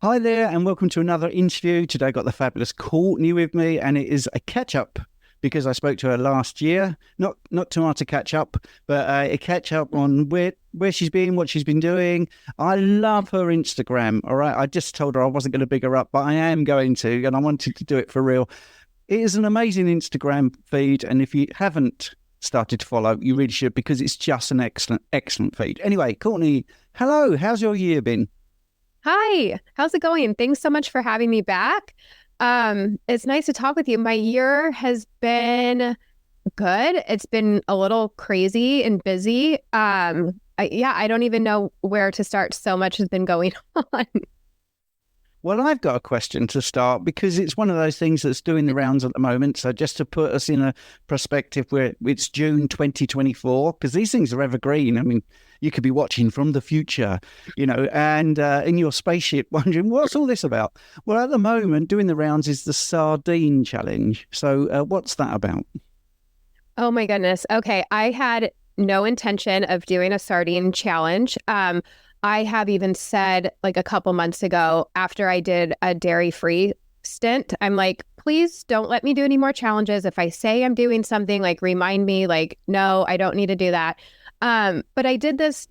Hi there, and welcome to another interview. Today, I got the fabulous Courtney with me, and it is a catch-up because I spoke to her last year. Not too hard to catch up, but a catch-up on where she's been, what she's been doing. I love her Instagram, all right? I just told her I wasn't going to big her up, but I am going to, and I wanted to do it for real. It is an amazing Instagram feed, and if you haven't started to follow, you really should, because it's just an excellent feed. Anyway, Courtney, hello. How's your year been? Hi, how's it going? Thanks so much for having me back. It's nice to talk with you. My year has been good. It's been a little crazy and busy. I don't even know where to start. So much has been going on. Well, I've got a question to start because it's one of those things that's doing the rounds at the moment. So just to put us in a perspective where it's June 2024, because these things are evergreen. I mean, you could be watching from the future, and in your spaceship wondering, what's all this about? Well, at the moment, doing the rounds is the sardine challenge. So what's that about? Oh my goodness. Okay. I had no intention of doing a sardine challenge. I have even said like a couple months ago after I did a dairy-free stint, I'm like, please don't let me do any more challenges. If I say I'm doing something, like remind me, like, no, I don't need to do that. But I did this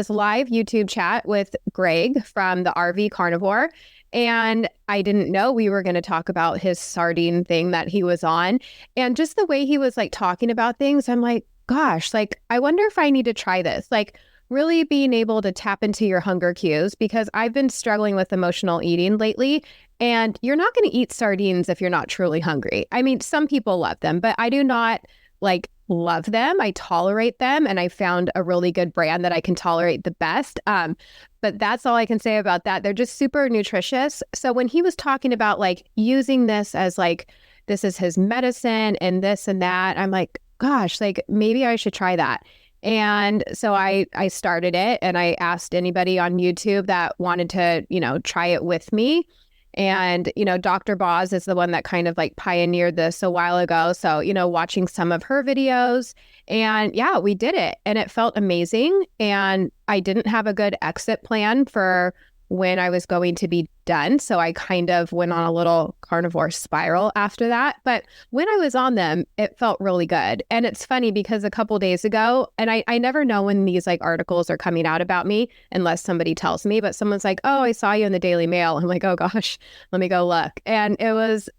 live YouTube chat with Greg from the RV Carnivore. And I didn't know we were going to talk about his sardine thing that he was on. And just the way he was like talking about things, I'm like, gosh, like, I wonder if I need to try this. Like, really being able to tap into your hunger cues, because I've been struggling with emotional eating lately, and you're not going to eat sardines if you're not truly hungry. I mean, some people love them, but I do not like love them. I tolerate them, and I found a really good brand that I can tolerate the best. But that's all I can say about that. They're just super nutritious. So when he was talking about like using this as like, this is his medicine and this and that, I'm like, gosh, like maybe I should try that. And so I started it, and I asked anybody on YouTube that wanted to, try it with me. And, Dr. Boz is the one that kind of like pioneered this a while ago. So, watching some of her videos, and yeah, we did it, and it felt amazing. And I didn't have a good exit plan for when I was going to be done. So I kind of went on a little carnivore spiral after that. But when I was on them, it felt really good. And it's funny because a couple days ago, and I never know when these like articles are coming out about me unless somebody tells me, but someone's like, oh, I saw you in the Daily Mail. I'm like, oh gosh, let me go look. And it was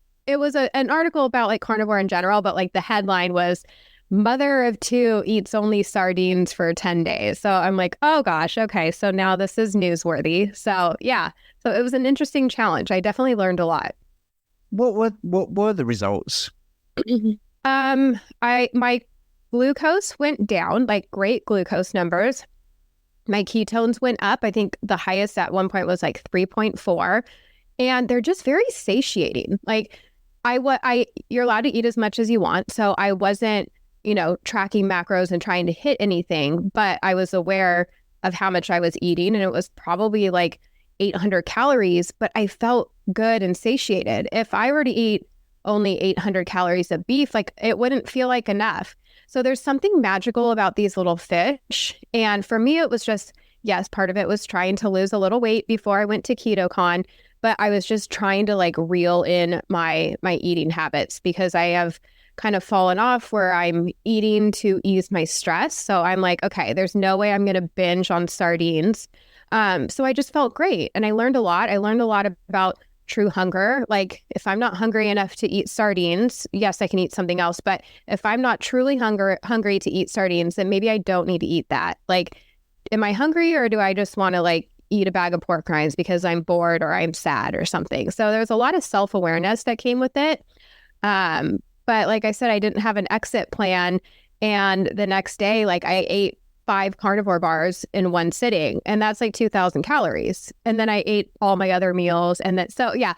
an article about like carnivore in general, but like the headline was, mother of two eats only sardines for 10 days. So I'm like, oh gosh, okay. So now this is newsworthy. So yeah. So it was an interesting challenge. I definitely learned a lot. What were the results? My glucose went down, like great glucose numbers. My ketones went up. I think the highest at one point was like 3.4. And they're just very satiating. Like you're allowed to eat as much as you want. So I wasn't tracking macros and trying to hit anything, but I was aware of how much I was eating, and it was probably like 800 calories, but I felt good and satiated. If I were to eat only 800 calories of beef, like it wouldn't feel like enough. So there's something magical about these little fish. And for me, it was just, yes, part of it was trying to lose a little weight before I went to KetoCon, but I was just trying to like reel in my eating habits, because I have kind of fallen off where I'm eating to ease my stress. So I'm like, okay, there's no way I'm going to binge on sardines. So I just felt great. And I learned a lot. I learned a lot about true hunger. Like if I'm not hungry enough to eat sardines, yes, I can eat something else. But if I'm not truly hungry to eat sardines, then maybe I don't need to eat that. Like, am I hungry, or do I just want to like eat a bag of pork rinds because I'm bored or I'm sad or something? So there's a lot of self-awareness that came with it. But like I said, I didn't have an exit plan. And the next day, like I ate 5 carnivore bars in one sitting, and that's like 2,000 calories. And then I ate all my other meals. And then, so yeah,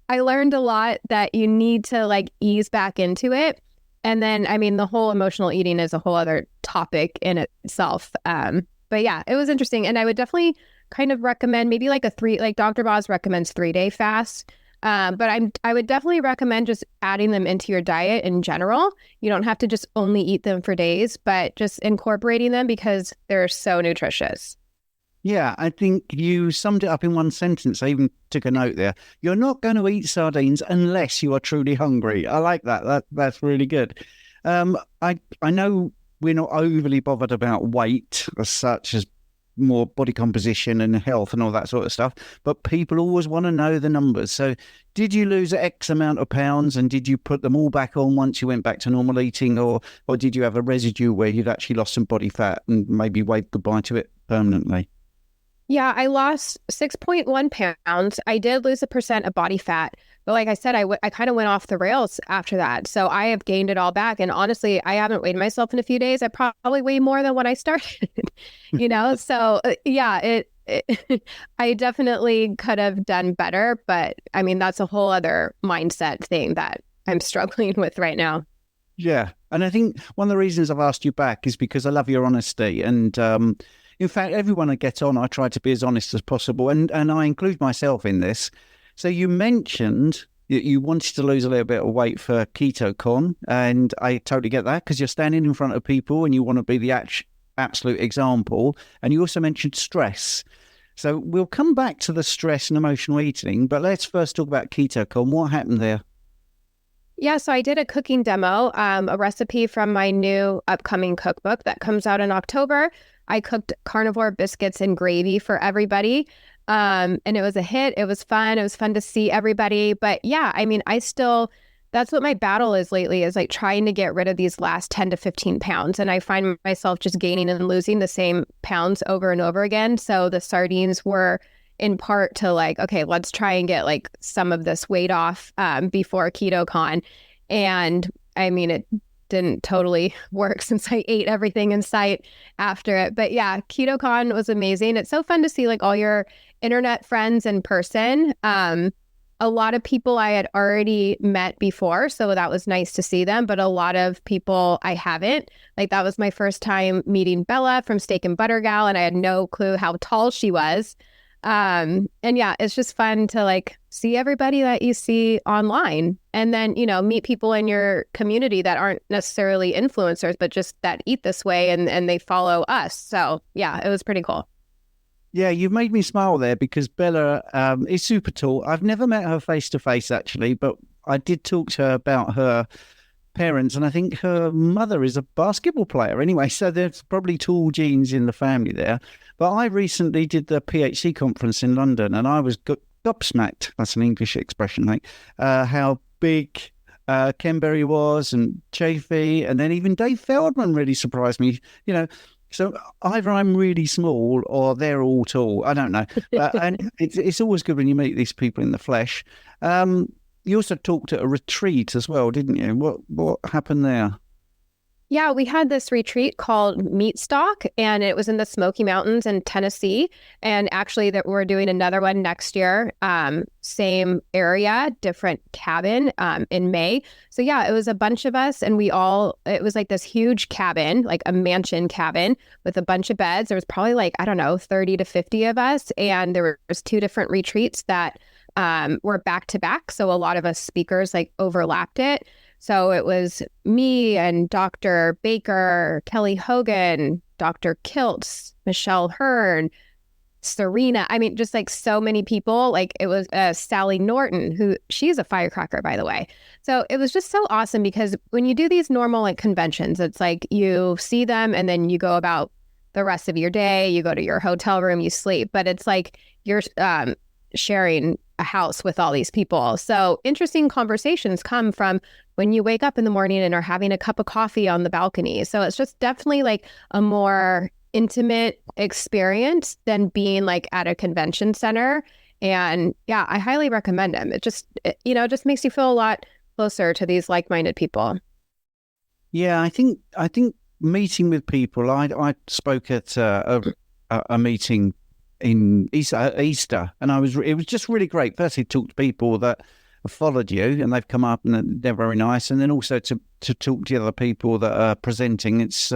I learned a lot that you need to like ease back into it. And then, I mean, the whole emotional eating is a whole other topic in itself. But yeah, it was interesting. And I would definitely kind of recommend maybe like like Dr. Boz recommends 3-day fast. But I would definitely recommend just adding them into your diet in general. You don't have to just only eat them for days, but just incorporating them because they're so nutritious. Yeah, I think you summed it up in one sentence. I even took a note there. You're not going to eat sardines unless you are truly hungry. I like that. That's really good. I know we're not overly bothered about weight as such as more body composition and health and all that sort of stuff, but people always want to know the numbers. So did you lose X amount of pounds and did you put them all back on once you went back to normal eating, or did you have a residue where you'd actually lost some body fat and maybe waved goodbye to it permanently? Yeah, I lost 6.1 pounds. I did lose 1% of body fat. But like I said, I kind of went off the rails after that. So I have gained it all back. And honestly, I haven't weighed myself in a few days. I probably weigh more than when I started, So yeah, I definitely could have done better. But I mean, that's a whole other mindset thing that I'm struggling with right now. Yeah. And I think one of the reasons I've asked you back is because I love your honesty. And in fact, everyone I get on, I try to be as honest as possible. And I include myself in this. So you mentioned that you wanted to lose a little bit of weight for KetoCon, and I totally get that because you're standing in front of people and you want to be the absolute example. And you also mentioned stress. So we'll come back to the stress and emotional eating, but let's first talk about KetoCon. What happened there? Yeah, so I did a cooking demo, a recipe from my new upcoming cookbook that comes out in October. I cooked carnivore biscuits and gravy for everybody. And it was a hit. It was fun. It was fun to see everybody. But yeah, I mean, that's what my battle is lately, is like trying to get rid of these last 10 to 15 pounds. And I find myself just gaining and losing the same pounds over and over again. So the sardines were in part to like, okay, let's try and get like some of this weight off before KetoCon. And I mean, it didn't totally work since I ate everything in sight after it. But yeah, KetoCon was amazing. It's so fun to see like all your internet friends in person. A lot of people I had already met before, so that was nice to see them, but a lot of people I haven't. Like that was my first time meeting Bella from Steak and Butter Gal, and I had no clue how tall she was. And yeah, it's just fun to like see everybody that you see online and then, meet people in your community that aren't necessarily influencers, but just that eat this way and they follow us. So yeah, it was pretty cool. Yeah, you've made me smile there because Bella is super tall. I've never met her face to face actually, but I did talk to her about her parents, and I think her mother is a basketball player anyway, so there's probably tall genes in the family there. But I recently did the PHC conference in London, and I was gobsmacked, that's an English expression, like, how big Ken Berry was, and Chafee, and then even Dave Feldman really surprised me, So either I'm really small or they're all tall. I don't know. And it's always good when you meet these people in the flesh. You also talked at a retreat as well, didn't you? What happened there? Yeah, we had this retreat called Meat Stock, and it was in the Smoky Mountains in Tennessee. And actually, that we're doing another one next year, same area, different cabin in May. So yeah, it was a bunch of us, and it was like this huge cabin, like a mansion cabin with a bunch of beds. There was probably like, I don't know, 30 to 50 of us. And there was 2 different retreats that were back to back. So a lot of us speakers like overlapped it. So it was me and Dr. Baker, Kelly Hogan, Dr. Kiltz, Michelle Hearn, Serena. I mean, just like so many people. Like it was Sally Norton, she's a firecracker, by the way. So it was just so awesome because when you do these normal like conventions, it's like you see them and then you go about the rest of your day, you go to your hotel room, you sleep. But it's like you're sharing a house with all these people. So interesting conversations come from when you wake up in the morning and are having a cup of coffee on the balcony. So it's just definitely like a more intimate experience than being like at a convention center. And yeah, I highly recommend them. It just makes you feel a lot closer to these like-minded people. Yeah, I think meeting with people. I spoke at a meeting in Easter, and it was just really great. Firstly, talk to people that have followed you and they've come up and they're very nice, and then also to talk to other people that are presenting. It's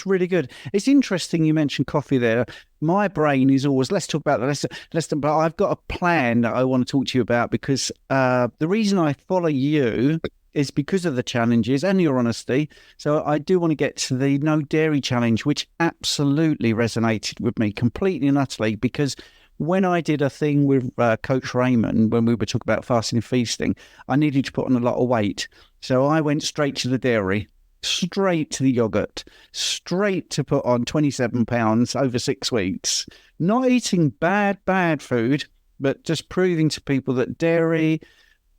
really good. It's interesting you mentioned coffee there. My brain is always, let's talk about that. But I've got a plan that I want to talk to you about because the reason I follow you is because of the challenges and your honesty. So I do want to get to the no dairy challenge, which absolutely resonated with me completely and utterly, because when I did a thing with Coach Raymond, when we were talking about fasting and feasting, I needed to put on a lot of weight. So I went straight to the dairy, straight to the yogurt, straight to put on 27 pounds over 6 weeks, not eating bad food, but just proving to people that dairy,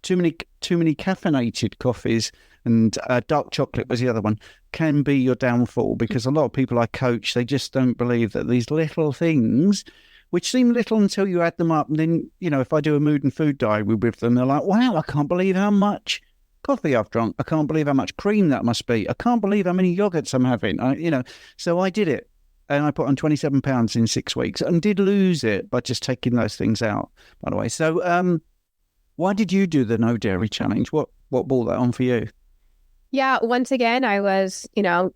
too many caffeinated coffees, and dark chocolate was the other one, can be your downfall, because a lot of people I coach, they just don't believe that these little things, which seem little until you add them up. And then, if I do a mood and food diary with them, they're like, wow, I can't believe how much coffee I've drunk. I can't believe how much cream that must be. I can't believe how many yogurts I'm having. So I did it. And I put on 27 pounds in 6 weeks and did lose it by just taking those things out, by the way. So why did you do the no dairy challenge? What brought that on for you? Yeah, once again, I was,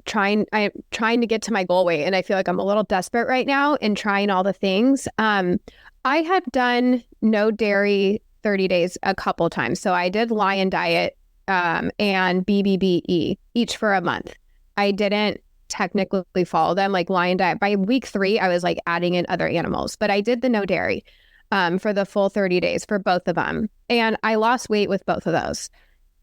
trying to get to my goal weight, and I feel like I'm a little desperate right now in trying all the things. I had done no dairy 30 days a couple times. So I did Lion Diet and BBBE each for a month. I didn't technically follow them like Lion Diet. By week 3, I was like adding in other animals, but I did the no dairy for the full 30 days for both of them. And I lost weight with both of those.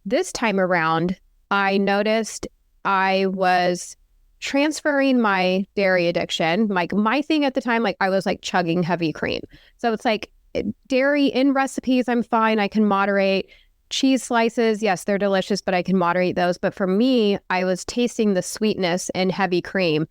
This time around, I noticed I was transferring my dairy addiction. Like my thing at the time, like I was like chugging heavy cream. So it's like dairy in recipes, I'm fine. I can moderate. Cheese slices, yes, they're delicious, but I can moderate those. But for me, I was tasting the sweetness in heavy cream,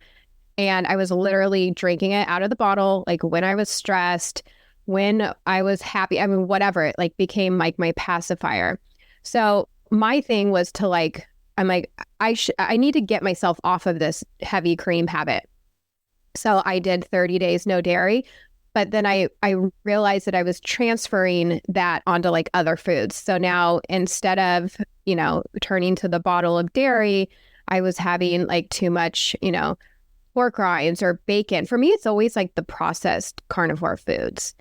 and I was literally drinking it out of the bottle, like when I was stressed, when I was happy. I mean, whatever, it like became like my pacifier. So my thing was to like, I'm like, I need to get myself off of this heavy cream habit. So I did 30 days no dairy, but then I realized that I was transferring that onto like other foods. So now instead of, turning to the bottle of dairy, I was having like too much, pork rinds or bacon. For me, it's always like the processed carnivore foods.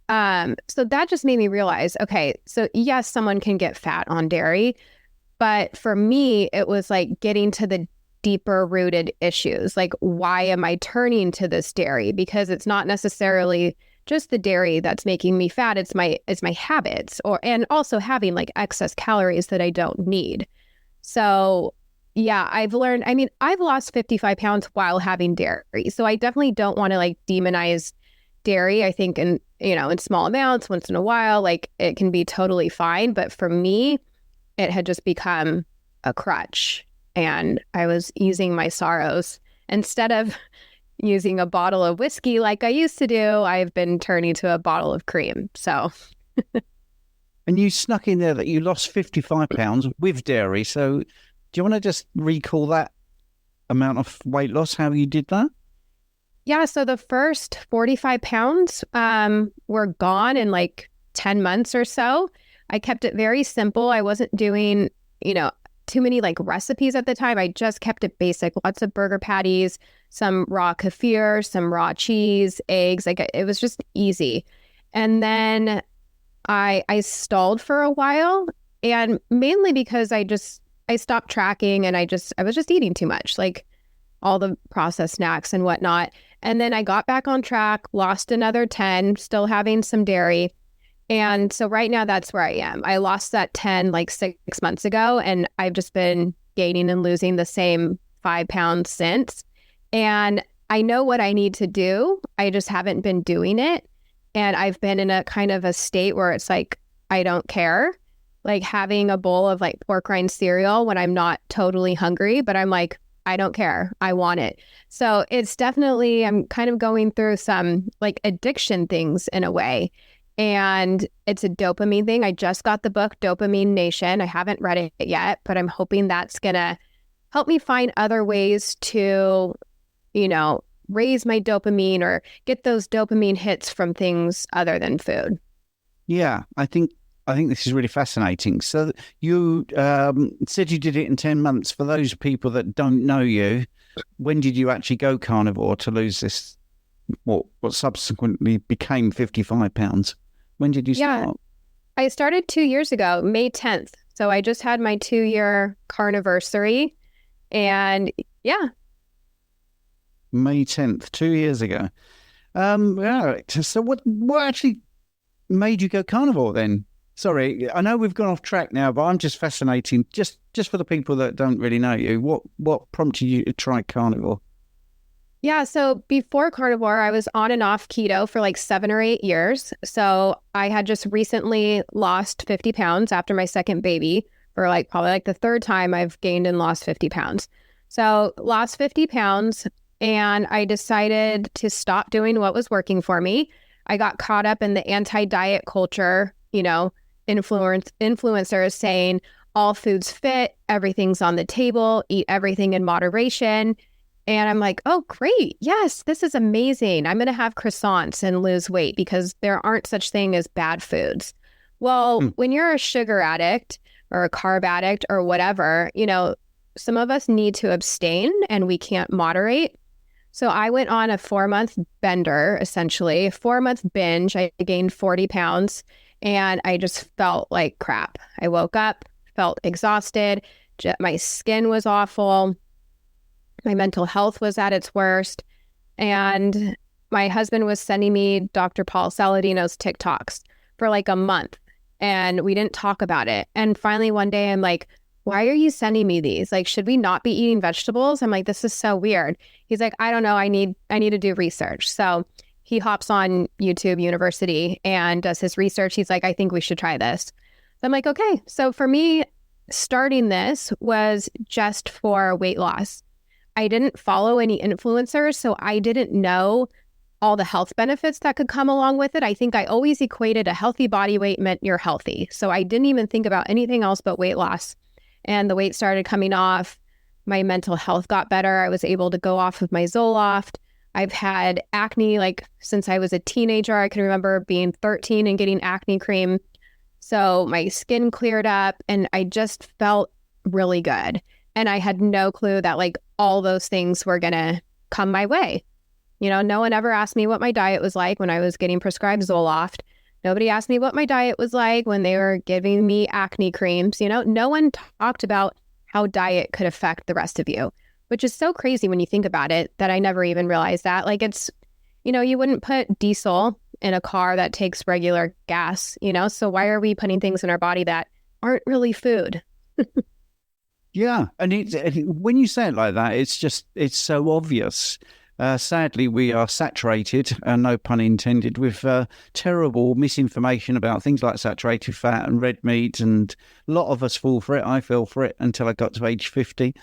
So that just made me realize, okay, so yes, someone can get fat on dairy, but for me, it was like getting to the deeper rooted issues. Like, why am I turning to this dairy? Because it's not necessarily just the dairy that's making me fat. It's my habits, and also having like excess calories that I don't need. So yeah, I've learned, I've lost 55 pounds while having dairy. So I definitely don't want to like demonize dairy. I think in small amounts, once in a while, like it can be totally fine. But for me, it had just become a crutch, and I was easing my sorrows. Instead of using a bottle of whiskey like I used to do, I've been turning to a bottle of cream. So. And you snuck in there that you lost 55 pounds with dairy. So do you want to just recall that amount of weight loss, how you did that? Yeah. So the first 45 pounds were gone in like 10 months or so. I kept it very simple. I wasn't doing, too many like recipes at the time. I just kept it basic. Lots of burger patties, some raw kefir, some raw cheese, eggs. Like it was just easy. And then I stalled for a while, and mainly because I stopped tracking, and I was just eating too much, like all the processed snacks and whatnot. And then I got back on track, lost another 10, still having some dairy. And so right now that's where I am. I lost that 10 like 6 months ago, and I've just been gaining and losing the same 5 pounds since. And I know what I need to do. I just haven't been doing it. And I've been in a kind of a state where it's like, I don't care. Like having a bowl of like pork rind cereal when I'm not totally hungry, but I'm like, I don't care. I want it. So it's definitely, I'm kind of going through some like addiction things in a way. And it's a dopamine thing. I just got the book Dopamine Nation. I haven't read it yet, but I'm hoping that's going to help me find other ways to, raise my dopamine or get those dopamine hits from things other than food. Yeah, I think this is really fascinating. So you said you did it in 10 months. For those people that don't know you, when did you actually go carnivore to lose this, what subsequently became 55 pounds? When did you start? Yeah, I started 2 years ago, May 10th. So I just had my 2-year carniversary, and yeah. May 10th, 2 years ago. Yeah. So what actually made you go carnivore then? Sorry, I know we've gone off track now, but I'm just fascinating. Just for the people that don't really know you, what prompted you to try carnivore? Yeah, so before carnivore, I was on and off keto for like 7 or 8 years. So I had just recently lost 50 pounds after my second baby, for like probably like the third time I've gained and lost 50 pounds. So lost 50 pounds, and I decided to stop doing what was working for me. I got caught up in the anti-diet culture, influencers saying all foods fit, everything's on the table, eat everything in moderation. And I'm like, oh, great. Yes, this is amazing. I'm going to have croissants and lose weight because there aren't such thing as bad foods. Well, when you're a sugar addict or a carb addict or whatever, some of us need to abstain and we can't moderate. So I went on a 4-month bender, essentially, a 4-month binge. I gained 40 pounds and I just felt like crap. I woke up, felt exhausted. My skin was awful. My mental health was at its worst. And my husband was sending me Dr. Paul Saladino's TikToks for like a month, and we didn't talk about it. And finally one day I'm like, why are you sending me these? Like, should we not be eating vegetables? I'm like, this is so weird. He's like, I don't know. I need to do research. So he hops on YouTube University and does his research. He's like, I think we should try this. So I'm like, okay. So for me, starting this was just for weight loss. I didn't follow any influencers, so I didn't know all the health benefits that could come along with it. I think I always equated a healthy body weight meant you're healthy. So I didn't even think about anything else but weight loss. And the weight started coming off. My mental health got better. I was able to go off of my Zoloft. I've had acne like since I was a teenager. I can remember being 13 and getting acne cream. So my skin cleared up and I just felt really good. And I had no clue that like all those things were going to come my way. No one ever asked me what my diet was like when I was getting prescribed Zoloft. Nobody asked me what my diet was like when they were giving me acne creams. No one talked about how diet could affect the rest of you, which is so crazy when you think about it that I never even realized that. Like it's, you wouldn't put diesel in a car that takes regular gas, so why are we putting things in our body that aren't really food? Yeah. And when you say it like that, it's so obvious. Sadly, we are saturated, no pun intended, with terrible misinformation about things like saturated fat and red meat. And a lot of us fall for it. I fell for it until I got to age 50.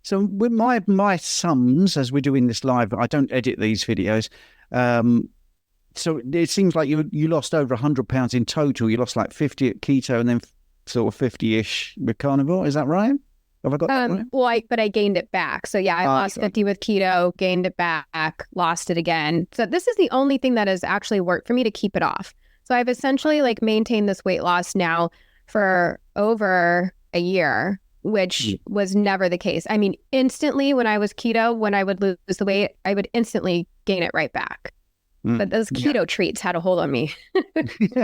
So with my sums, as we're doing this live, I don't edit these videos. So it seems like you lost over 100 pounds in total. You lost like 50 at keto and then sort of 50-ish with carnivore. Is that right? Have I got that right? Well, but I gained it back. So yeah, I lost 50 with keto, gained it back, lost it again. So this is the only thing that has actually worked for me to keep it off. So I've essentially like maintained this weight loss now for over a year, which was never the case. I mean, instantly when I was keto, when I would lose the weight, I would instantly gain it right back. But those keto treats had a hold on me.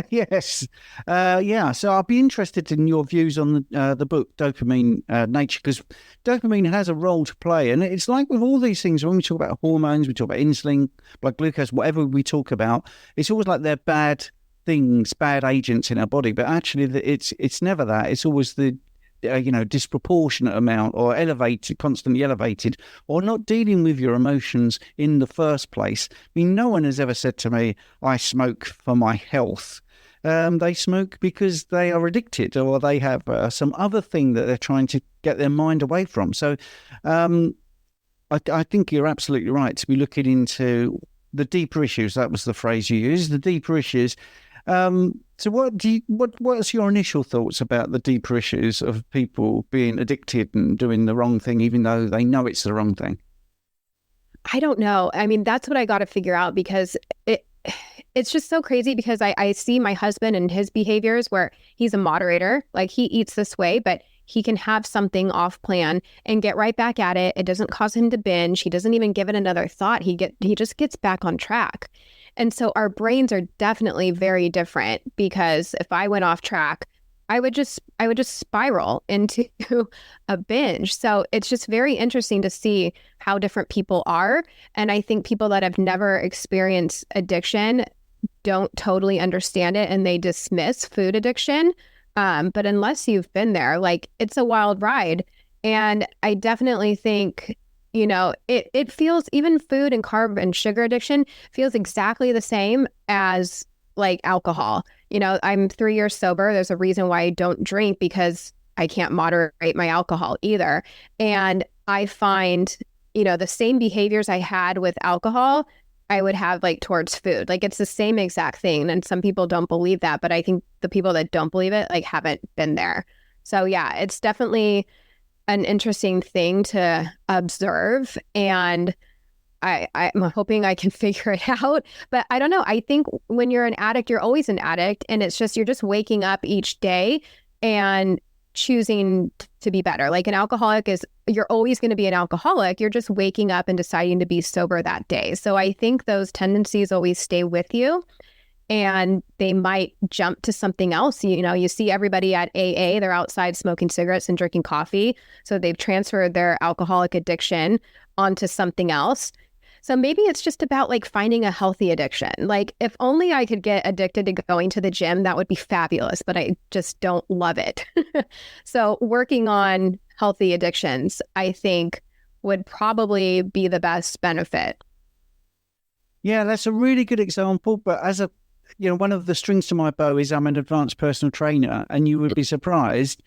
Yes. Yeah. So I'll be interested in your views on the book, Dopamine Nature, because dopamine has a role to play. And it's like with all these things, when we talk about hormones, we talk about insulin, blood glucose, whatever we talk about, it's always like they're bad things, bad agents in our body. But actually, it's never that. It's always the disproportionate amount or elevated, constantly elevated, or not dealing with your emotions in the first place. I mean, no one has ever said to me, I smoke for my health. They smoke because they are addicted or they have some other thing that they're trying to get their mind away from. So I think you're absolutely right to be looking into the deeper issues. That was the phrase you used, the deeper issues. So what's your initial thoughts about the deeper issues of people being addicted and doing the wrong thing, even though they know it's the wrong thing? I don't know. I mean, that's what I got to figure out because it's just so crazy because I see my husband and his behaviors where he's a moderator, like he eats this way, but he can have something off plan and get right back at it. It doesn't cause him to binge. He doesn't even give it another thought. He just gets back on track. And so our brains are definitely very different because if I went off track, I would just spiral into a binge. So it's just very interesting to see how different people are. And I think people that have never experienced addiction don't totally understand it, and they dismiss food addiction. But unless you've been there, like, it's a wild ride. And I definitely think, it feels, even food and carb and sugar addiction feels exactly the same as like alcohol. I'm 3 years sober. There's a reason why I don't drink, because I can't moderate my alcohol either. And I find, the same behaviors I had with alcohol, I would have like towards food. Like, it's the same exact thing. And some people don't believe that, but I think the people that don't believe it, like, haven't been there. So yeah, it's definitely an interesting thing to observe. And I'm hoping I can figure it out. But I don't know. I think when you're an addict, you're always an addict. And it's just, you're just waking up each day and choosing to be better. Like, an alcoholic you're always going to be an alcoholic. You're just waking up and deciding to be sober that day. So I think those tendencies always stay with you, and they might jump to something else. You see everybody at AA, they're outside smoking cigarettes and drinking coffee. So they've transferred their alcoholic addiction onto something else. So maybe it's just about like finding a healthy addiction. Like, if only I could get addicted to going to the gym, that would be fabulous, but I just don't love it. So working on healthy addictions, I think, would probably be the best benefit. Yeah, that's a really good example. But one of the strings to my bow is I'm an advanced personal trainer, and you would be surprised.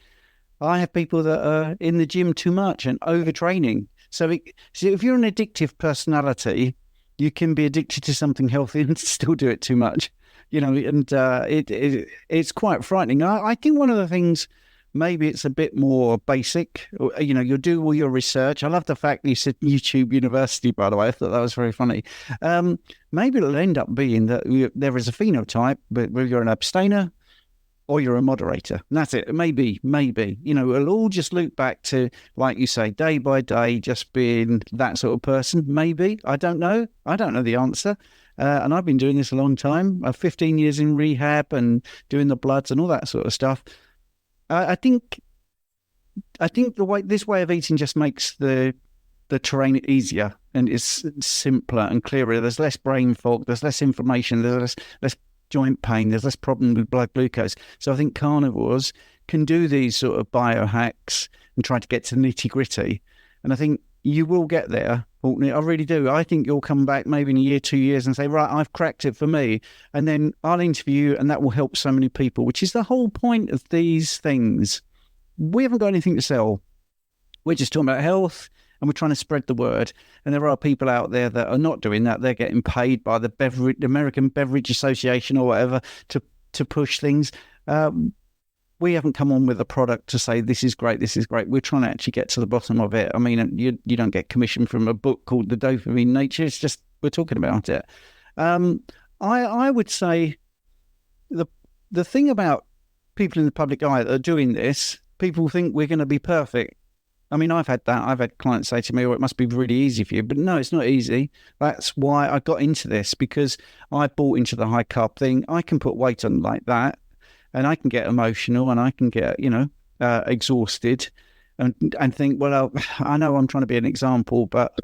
I have people that are in the gym too much and overtraining. So if you're an addictive personality, you can be addicted to something healthy and still do it too much, and it's quite frightening. I think one of the things, maybe it's a bit more basic. You'll do all your research. I love the fact that you said YouTube University, by the way. I thought that was very funny. Maybe it'll end up being that there is a phenotype, but whether you're an abstainer or you're a moderator. And that's it. Maybe. It'll all just loop back to, like you say, day by day, just being that sort of person. Maybe. I don't know. I don't know the answer. And I've been doing this a long time. I've 15 years in rehab and doing the bloods and all that sort of stuff. I think this way of eating just makes the terrain easier, and it's simpler and clearer. There's less brain fog. There's less inflammation. There's less joint pain. There's less problem with blood glucose. So I think carnivores can do these sort of biohacks and try to get to nitty gritty. And I think you will get there, Courtney. I really do. I think you'll come back maybe in a year, 2 years, and say, right, I've cracked it for me. And then I'll interview you, and that will help so many people, which is the whole point of these things. We haven't got anything to sell. We're just talking about health, and we're trying to spread the word. And there are people out there that are not doing that. They're getting paid by the American Beverage Association or whatever to push things. We haven't come on with a product to say, this is great, this is great. We're trying to actually get to the bottom of it. I mean, you don't get commission from a book called The Dopamine Nature. It's just, we're talking about it. I would say the thing about people in the public eye that are doing this, people think we're going to be perfect. I mean, I've had that. I've had clients say to me, it must be really easy for you. But no, it's not easy. That's why I got into this, because I bought into the high carb thing. I can put weight on like that, and I can get emotional, and I can get, exhausted and think, well, I know I'm trying to be an example, but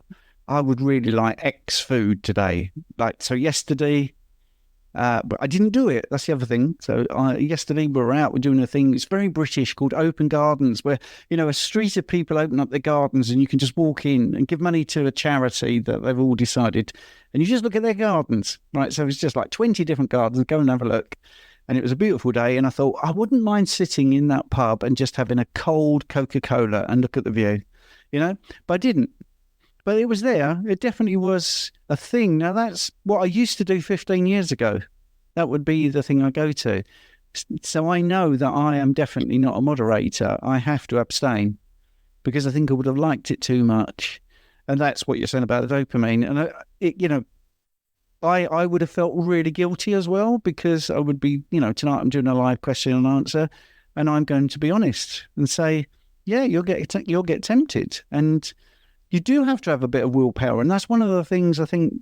I would really like X food today. Like, so yesterday, but I didn't do it. That's the other thing. So yesterday we were out, we're doing a thing. It's very British, called Open Gardens, where, a street of people open up their gardens, and you can just walk in and give money to a charity that they've all decided. And you just look at their gardens, right? So it's just like 20 different gardens. Go and have a look. And it was a beautiful day. And I thought, I wouldn't mind sitting in that pub and just having a cold Coca-Cola and look at the view, but I didn't. But it was there. It definitely was a thing. Now, that's what I used to do 15 years ago. That would be the thing I go to. So I know that I am definitely not a moderator. I have to abstain, because I think I would have liked it too much. And that's what you're saying about the dopamine. And, I would have felt really guilty as well, because I would be, tonight I'm doing a live question and answer, and I'm going to be honest and say, yeah, you'll get tempted. And you do have to have a bit of willpower. And that's one of the things I think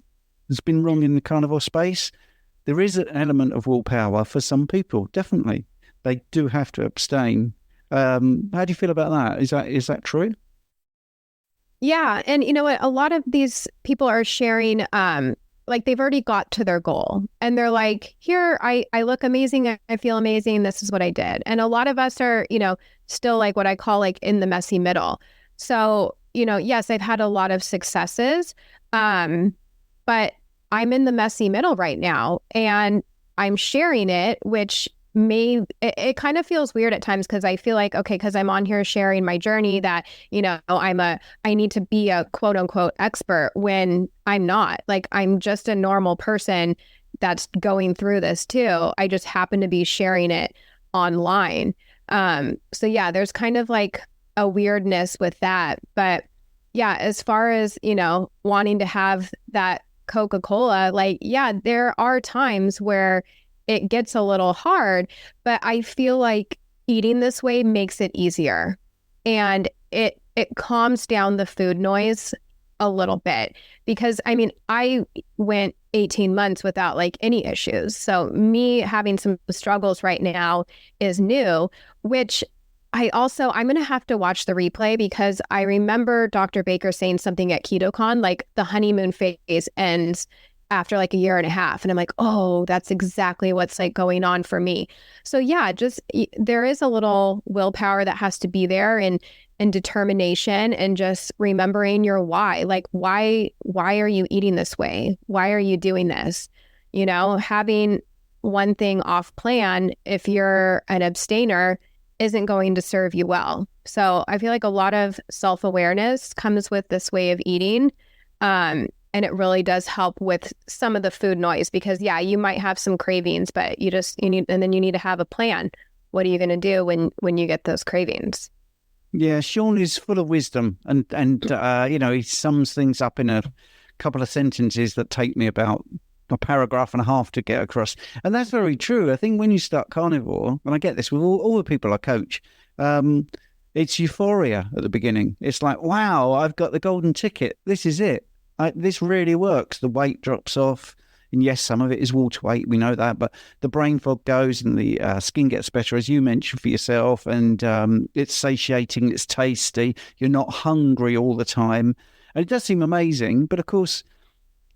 has been wrong in the carnivore space. There is an element of willpower for some people, definitely. they do have to abstain. How do you feel about that? Is that true? Yeah. And you know what? A lot of these people are sharing, like they've already got to their goal and they're like, here, I look amazing. I feel amazing. This is what I did. And a lot of us are, still like what I call like in the messy middle. So, yes, I've had a lot of successes, but I'm in the messy middle right now and I'm sharing it, which it kind of feels weird at times because I feel like, okay, because I'm on here sharing my journey that, I need to be a quote unquote expert when I'm not. Like, I'm just a normal person that's going through this too. I just happen to be sharing it online. So yeah, there's kind of like a weirdness with that. But yeah, as far as, wanting to have that Coca-Cola, like, yeah, there are times where it gets a little hard, but I feel like eating this way makes it easier and it calms down the food noise a little bit because I went 18 months without like any issues. So me having some struggles right now is new, which I'm going to have to watch the replay because I remember Dr. Baker saying something at KetoCon, like the honeymoon phase ends after like a year and a half. And I'm like, oh, that's exactly what's like going on for me. So yeah, there is a little willpower that has to be there and determination and just remembering your why. Like, why are you eating this way? Why are you doing this? Having one thing off plan, if you're an abstainer, isn't going to serve you well. So I feel like a lot of self-awareness comes with this way of eating. And it really does help with some of the food noise because, yeah, you might have some cravings, but you need to have a plan. What are you going to do when you get those cravings? Yeah, Sean is full of wisdom and he sums things up in a couple of sentences that take me about a paragraph and a half to get across. And that's very true. I think when you start carnivore, and I get this with all the people I coach, it's euphoria at the beginning. It's like, wow, I've got the golden ticket. This is it. This really works. The weight drops off. And yes, some of it is water weight. We know that. But the brain fog goes and the skin gets better, as you mentioned for yourself. And it's satiating. It's tasty. You're not hungry all the time. And it does seem amazing. But of course,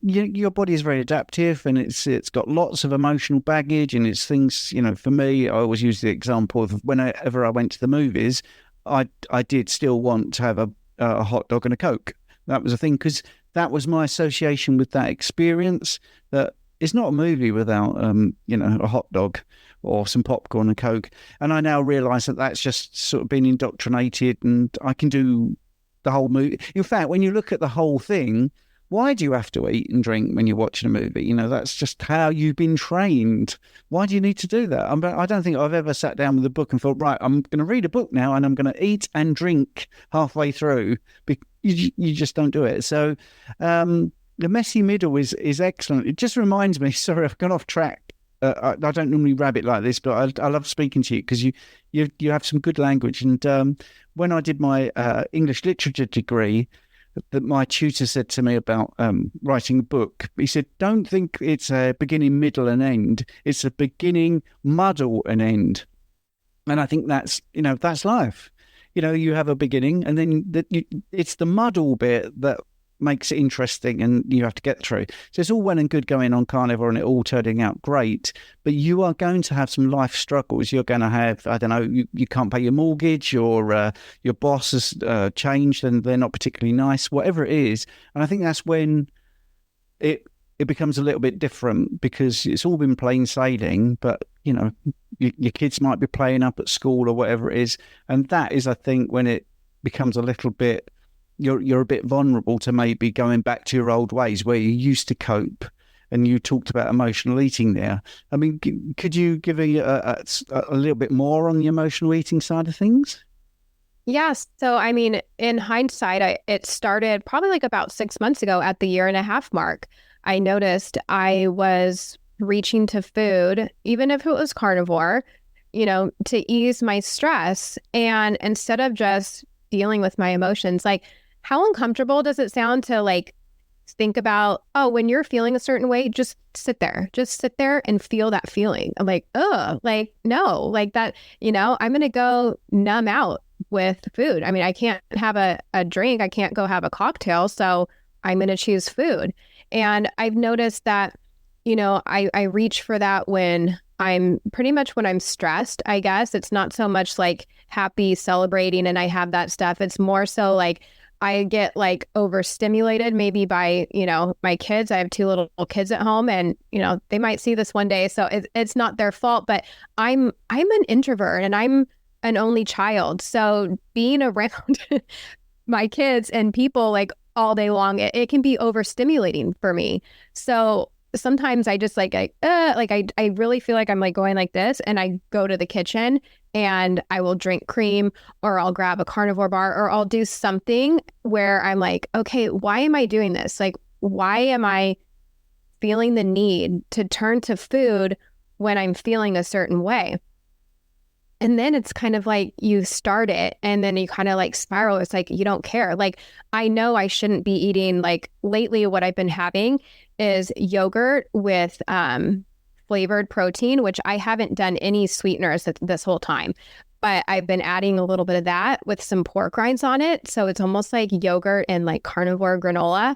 your body is very adaptive and it's got lots of emotional baggage. And it's things, for me, I always use the example of whenever I went to the movies, I did still want to have a hot dog and a Coke. That was a thing because that was my association with that experience. That it's not a movie without, a hot dog or some popcorn and Coke. And I now realise that that's just sort of been indoctrinated, and I can do the whole movie. In fact, when you look at the whole thing, why do you have to eat and drink when you're watching a movie? That's just how you've been trained. Why do you need to do that? I don't think I've ever sat down with a book and thought, right, I'm going to read a book now and I'm going to eat and drink halfway through. You just don't do it. So the messy middle is excellent. It just reminds me, sorry, I've gone off track. I don't normally rabbit like this, but I love speaking to you because you have some good language. And when I did my English literature degree, that my tutor said to me about writing a book. He said, don't think it's a beginning, middle and end. It's a beginning, muddle and end. And I think that's life. You have a beginning and then it's the muddle bit that makes it interesting and you have to get through. So it's all well and good going on carnivore and it all turning out great, but you are going to have some life struggles. You're going to have, I don't know, you can't pay your mortgage or your boss has changed and they're not particularly nice, whatever it is. And I think that's when it becomes a little bit different because it's all been plain sailing, but your kids might be playing up at school or whatever it is. And that is, I think, when it becomes a little bit, you're a bit vulnerable to maybe going back to your old ways where you used to cope. And you talked about emotional eating there. I mean, could you give a little bit more on the emotional eating side of things? Yes. So, in hindsight, it started probably like about 6 months ago at the 1.5 year mark. I noticed I was reaching to food, even if it was carnivore, to ease my stress. And instead of just dealing with my emotions, like, how uncomfortable does it sound to like think about, oh, when you're feeling a certain way, just sit there and feel that feeling. I'm like, oh, like, no, like that, I'm going to go numb out with food. I mean, I can't have a drink. I can't go have a cocktail. So I'm going to choose food. And I've noticed that, I reach for that when I'm stressed, I guess. It's not so much like happy celebrating and I have that stuff. It's more so like I get like overstimulated maybe by, my kids. I have 2 little kids at home and, they might see this one day. So it's not their fault, but I'm an introvert and I'm an only child. So being around my kids and people like all day long, it can be overstimulating for me. So sometimes I just I really feel like I'm like going like this, and I go to the kitchen and I will drink cream, or I'll grab a carnivore bar, or I'll do something where I'm like, okay, why am I doing this? Like, why am I feeling the need to turn to food when I'm feeling a certain way? And then it's kind of like you start it and then you kind of like spiral. It's like you don't care. Like, I know I shouldn't be eating, like lately what I've been having is yogurt with flavored protein, which I haven't done any sweeteners this whole time. But I've been adding a little bit of that with some pork rinds on it. So it's almost like yogurt and like carnivore granola.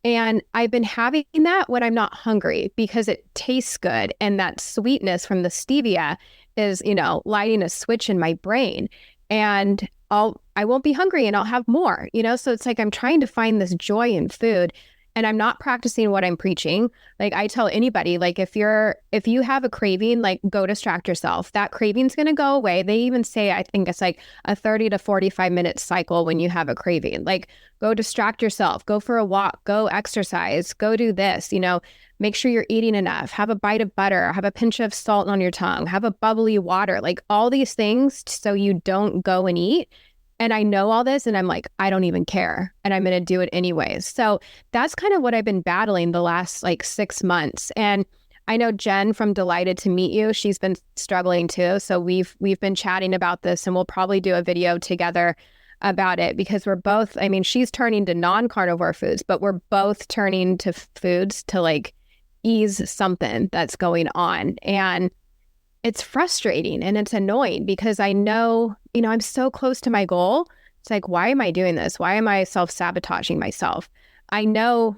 And I've been having that when I'm not hungry because it tastes good. And that sweetness from the stevia is, lighting a switch in my brain, and I won't be hungry and I'll have more, so it's like I'm trying to find this joy in food, and I'm not practicing what I'm preaching. Like, I tell anybody, like, if you have a craving, like, go distract yourself. That craving's going to go away. They even say, I think it's like a 30 to 45 minute cycle when you have a craving. Like, go distract yourself, go for a walk, go exercise, go do this, make sure you're eating enough, have a bite of butter, have a pinch of salt on your tongue, have a bubbly water, like all these things so you don't go and eat. And I know all this and I'm like, I don't even care. And I'm going to do it anyways. So that's kind of what I've been battling the last like 6 months. And I know Jen from Delighted to Meet You, she's been struggling too. So we've been chatting about this, and we'll probably do a video together about it, because we're both, I mean, she's turning to non-carnivore foods, but we're both turning to foods to like ease something that's going on. And it's frustrating and it's annoying because I know, I'm so close to my goal. It's like, why am I doing this? Why am I self-sabotaging myself? I know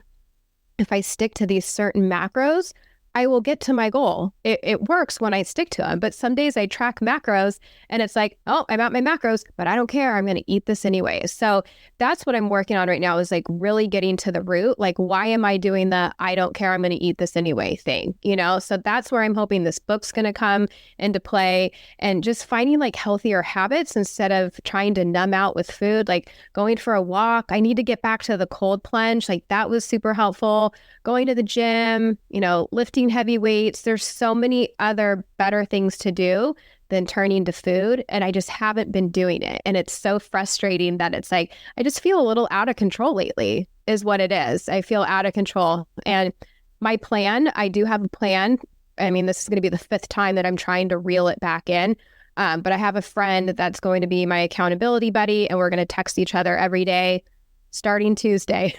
if I stick to these certain macros, I will get to my goal. It works when I stick to them. But some days I track macros and it's like, oh, I'm at my macros, but I don't care. I'm going to eat this anyway. So that's what I'm working on right now, is like really getting to the root. Like, why am I doing the I don't care, I'm going to eat this anyway thing? So that's where I'm hoping this book's going to come into play, and just finding like healthier habits instead of trying to numb out with food, like going for a walk. I need to get back to the cold plunge. Like, that was super helpful. Going to the gym, lifting heavy weights. There's so many other better things to do than turning to food. And I just haven't been doing it. And it's so frustrating that it's like, I just feel a little out of control lately is what it is. I feel out of control. And my plan, I do have a plan. I mean, this is going to be the 5th time that I'm trying to reel it back in. But I have a friend that's going to be my accountability buddy, and we're going to text each other every day starting Tuesday.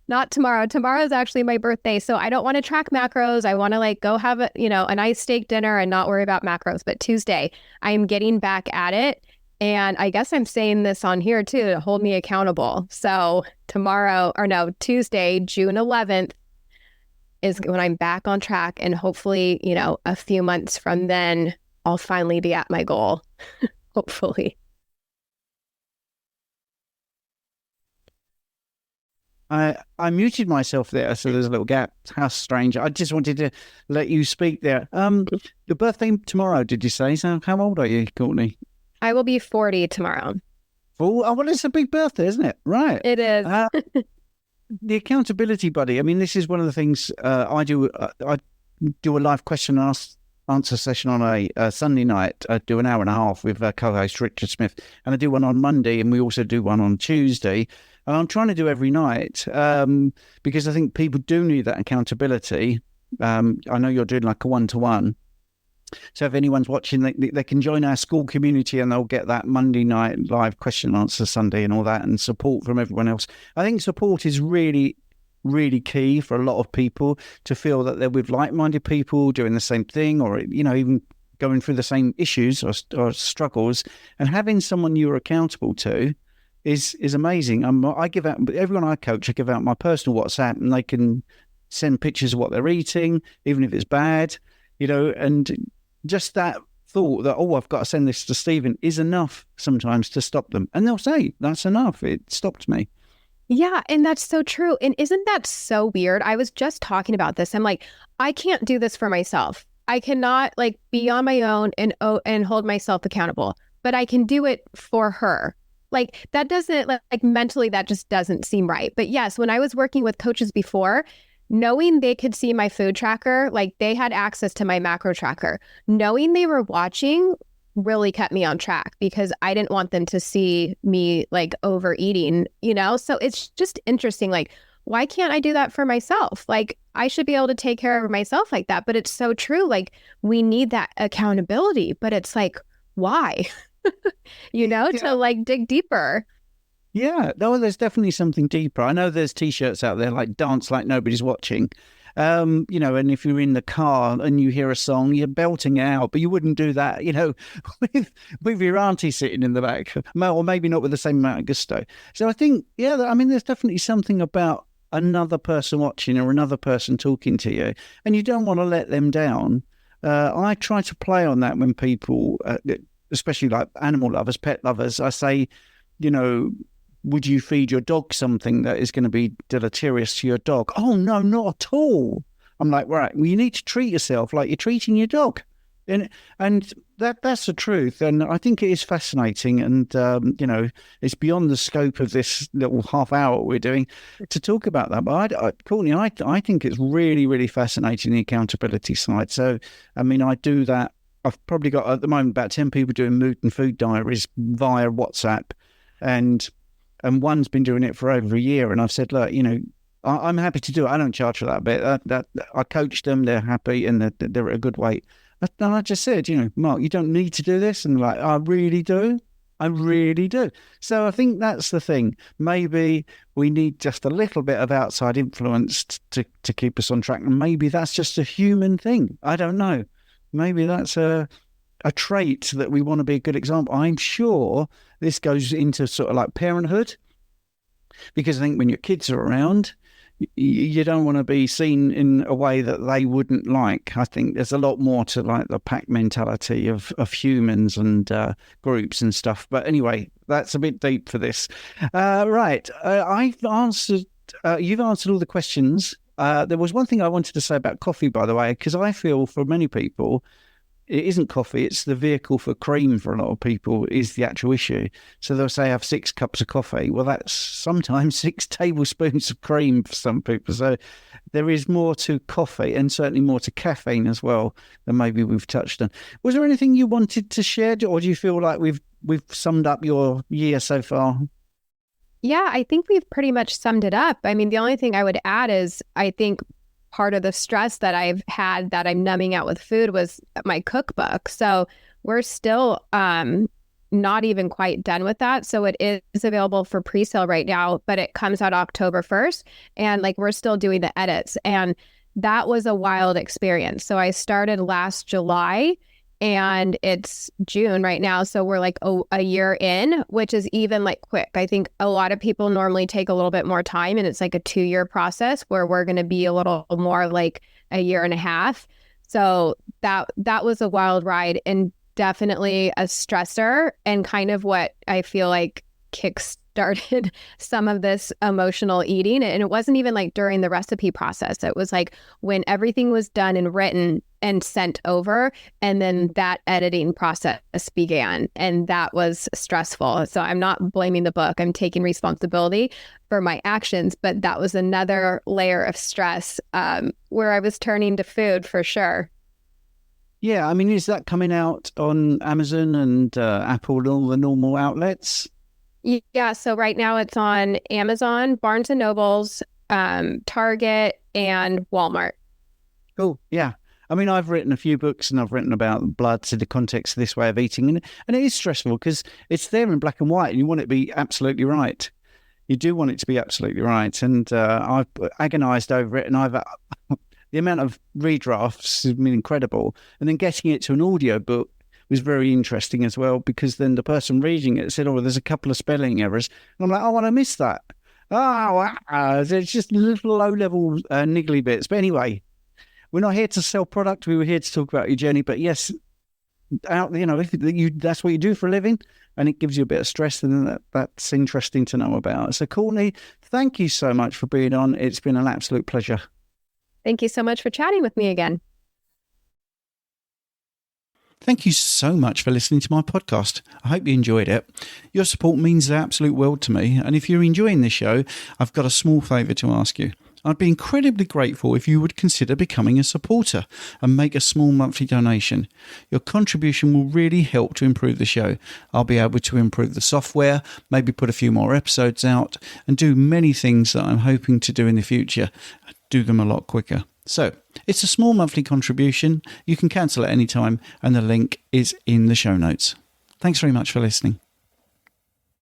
Not tomorrow. Tomorrow's actually my birthday. So I don't want to track macros. I want to like go have a nice steak dinner and not worry about macros. But Tuesday, I'm getting back at it. And I guess I'm saying this on here too, to hold me accountable. So Tuesday, June 11th is when I'm back on track. And hopefully, a few months from then, I'll finally be at my goal. Hopefully. I muted myself there, so there's a little gap. How strange. I just wanted to let you speak there. Your birthday tomorrow, did you say? So how old are you, Courtney? I will be 40 tomorrow. Oh, well, it's a big birthday, isn't it? Right. It is. The accountability buddy. I mean, this is one of the things I do. I do a live question and answer session on a Sunday night. I do an hour and a half with co-host Richard Smith, and I do one on Monday, and we also do one on Tuesday. And I'm trying to do every night because I think people do need that accountability. I know you're doing like a one-to-one. So if anyone's watching, they can join our school community and they'll get that Monday night live question and answer Sunday and all that, and support from everyone else. I think support is really really key for a lot of people to feel that they're with like-minded people doing the same thing, or, you know, even going through the same issues or struggles, and having someone you're accountable to is amazing. I give out, everyone I coach, I give out my personal WhatsApp, and they can send pictures of what they're eating, even if it's bad, you know, and just that thought that, oh, I've got to send this to Stephen is enough sometimes to stop them. And they'll say, that's enough. It stopped me. Yeah, and that's so true. And isn't that so weird? I was just talking about this. I'm like, I can't do this for myself. I cannot like be on my own and hold myself accountable, but I can do it for her. Like that doesn't like mentally, that just doesn't seem right. But yes, when I was working with coaches before, knowing they could see my food tracker, like they had access to my macro tracker, knowing they were watching really kept me on track because I didn't want them to see me like overeating, you know? So it's just interesting. Like, why can't I do that for myself? Like, I should be able to take care of myself like that. But it's so true. Like, we need that accountability, but it's like, why? You know, to like dig deeper. Yeah, no, there's definitely something deeper. I know there's T-shirts out there like "Dance Like Nobody's Watching," you know, and if you're in the car and you hear a song, you're belting it out, but you wouldn't do that, you know, with your auntie sitting in the back, or maybe not with the same amount of gusto. So I think, yeah, I mean, there's definitely something about another person watching or another person talking to you, and you don't want to let them down. I try to play on that when people, especially like animal lovers, pet lovers, I say, you know, would you feed your dog something that is going to be deleterious to your dog? Oh, no, not at all. I'm like, right, well, you need to treat yourself like you're treating your dog. And that's the truth. And I think it is fascinating. And, you know, it's beyond the scope of this little half hour we're doing to talk about that. But Courtney, I think it's really, really fascinating, the accountability side. So, I mean, I do that. I've probably got at the moment about 10 people doing mood and food diaries via WhatsApp. And one's been doing it for over a year. And I've said, look, you know, I'm happy to do it. I don't charge for that bit. That I coach them. They're happy and they're at a good weight. And I just said, you know, Mark, you don't need to do this. And like, I really do. I really do. So I think that's the thing. Maybe we need just a little bit of outside influence to keep us on track. And maybe that's just a human thing. I don't know. Maybe that's a trait that we want to be a good example. I'm sure this goes into sort of like parenthood, because I think when your kids are around, you don't want to be seen in a way that they wouldn't like. I think there's a lot more to like the pack mentality of humans and groups and stuff. But anyway, that's a bit deep for this. Right. I've answered, you've answered all the questions. There was one thing I wanted to say about coffee, by the way, because I feel for many people, it isn't coffee, it's the vehicle for cream for a lot of people is the actual issue. So they'll say, I have 6 cups of coffee. Well, that's sometimes 6 tablespoons of cream for some people. So there is more to coffee and certainly more to caffeine as well than maybe we've touched on. Was there anything you wanted to share, or do you feel like we've summed up your year so far? Yeah, I think we've pretty much summed it up. I mean, the only thing I would add is I think part of the stress that I've had that I'm numbing out with food was my cookbook. So we're still not even quite done with that. So it is available for pre-sale right now, but it comes out October 1st. And like, we're still doing the edits. And that was a wild experience. So I started last July and it's June right now. So we're like a year in, which is even like quick. I think a lot of people normally take a little bit more time and it's like a 2-year process where we're going to be a little more like a year and a half. So that was a wild ride and definitely a stressor and kind of what I feel like kickstarted some of this emotional eating. And it wasn't even like during the recipe process. It was like when everything was done and written and sent over, and then that editing process began. And that was stressful. So I'm not blaming the book. I'm taking responsibility for my actions, but that was another layer of stress where I was turning to food for sure. Yeah, I mean, is that coming out on Amazon and Apple and all the normal outlets? Yeah, so right now it's on Amazon, Barnes & Nobles, Target, and Walmart. Cool, yeah. I mean, I've written a few books and I've written about blood in the context of this way of eating. And it is stressful because it's there in black and white and you want it to be absolutely right. You do want it to be absolutely right. And I've agonized over it, and I've the amount of redrafts has been incredible. And then getting it to an audio book was very interesting as well, because then the person reading it said, oh, there's a couple of spelling errors. And I'm like, oh, I missed that. Oh, wow. It's just little low-level niggly bits. But anyway, we're not here to sell product. We were here to talk about your journey. But yes, that's what you do for a living, and it gives you a bit of stress, then that's interesting to know about. So, Courtney, thank you so much for being on. It's been an absolute pleasure. Thank you so much for chatting with me again. Thank you so much for listening to my podcast. I hope you enjoyed it. Your support means the absolute world to me. And if you're enjoying this show, I've got a small favour to ask you. I'd be incredibly grateful if you would consider becoming a supporter and make a small monthly donation. Your contribution will really help to improve the show. I'll be able to improve the software, maybe put a few more episodes out, and do many things that I'm hoping to do in the future. Do them a lot quicker. So, it's a small monthly contribution. You can cancel at any time, and the link is in the show notes. Thanks very much for listening.